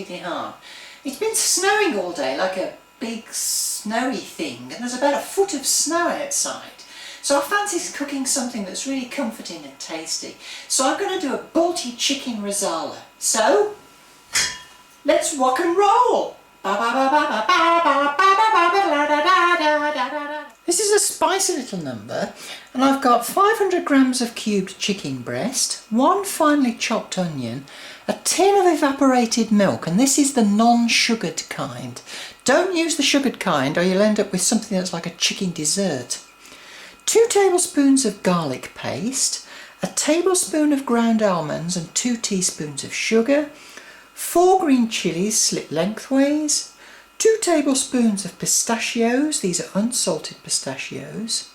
Titli Nihan. It's been snowing all day, like a big snowy thing, and there's about a foot of snow outside. So I fancy cooking something that's really comforting and tasty. So I'm going to do a Balti chicken Rezala. So, let's rock and roll! This is a spicy little number, and I've got 500 grams of cubed chicken breast, 1 finely chopped onion, a tin of evaporated milk, and this is the non-sugared kind. Don't use the sugared kind or you'll end up with something that's like a chicken dessert. 2 tablespoons of garlic paste, a tablespoon of ground almonds and 2 teaspoons of sugar, 4 green chillies slit lengthways, 2 tablespoons of pistachios, these are unsalted pistachios.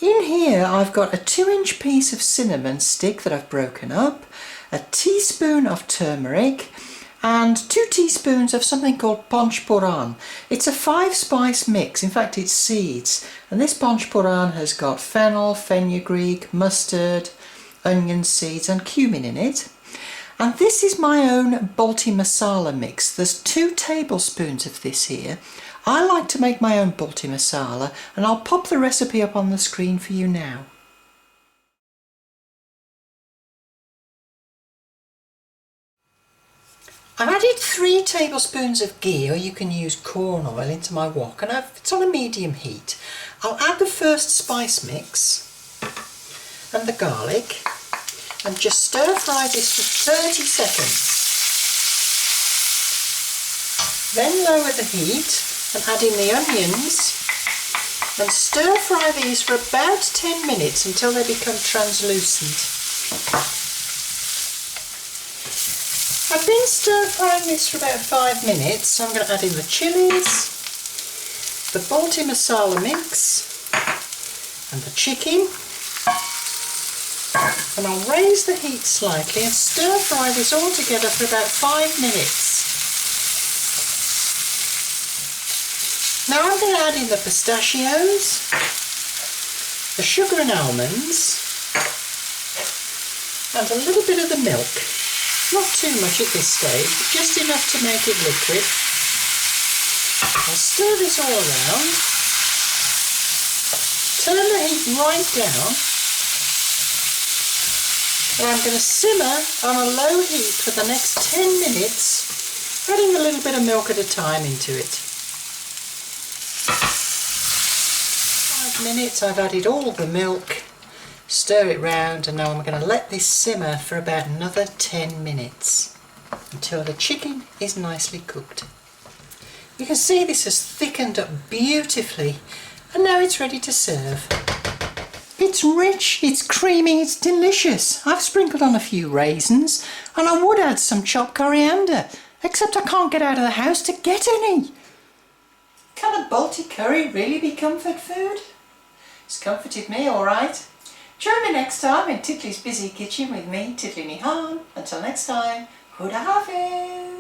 In here I've got a 2-inch piece of cinnamon stick that I've broken up, a teaspoon of turmeric and 2 teaspoons of something called panch phoran. It's a 5-spice mix, in fact it's seeds, and this panch phoran has got fennel, fenugreek, mustard, onion seeds and cumin in it. And this is my own Balti Masala mix. There's 2 tablespoons of this here. I like to make my own Balti Masala, and I'll pop the recipe up on the screen for you now. I've added 3 tablespoons of ghee, or you can use corn oil, into my wok, and it's on a medium heat. I'll add the first spice mix and the garlic and just stir fry this for 30 seconds. Then lower the heat and add in the onions and stir fry these for about 10 minutes until they become translucent. I've been stir frying this for about 5 minutes, so I'm going to add in the chillies, the Balti Masala mix and the chicken, and I'll raise the heat slightly and stir fry this all together for about 5 minutes. Now I'm going to add in the pistachios, the sugar and almonds, and a little bit of the milk. Not too much at this stage, but just enough to make it liquid. I'll stir this all around, turn the heat right down, and I'm going to simmer on a low heat for the next 10 minutes, adding a little bit of milk at a time into it. 5 minutes, I've added all the milk, stir it round, and now I'm going to let this simmer for about another 10 minutes until the chicken is nicely cooked. You can see this has thickened up beautifully, and now it's ready to serve. It's rich, it's creamy, it's delicious. I've sprinkled on a few raisins, and I would add some chopped coriander, except I can't get out of the house to get any. Can a Balti curry really be comfort food? It's comforted me, alright. Join me next time in Titli's busy kitchen with me, Titli Nihan. Until next time, Huda Hafiz.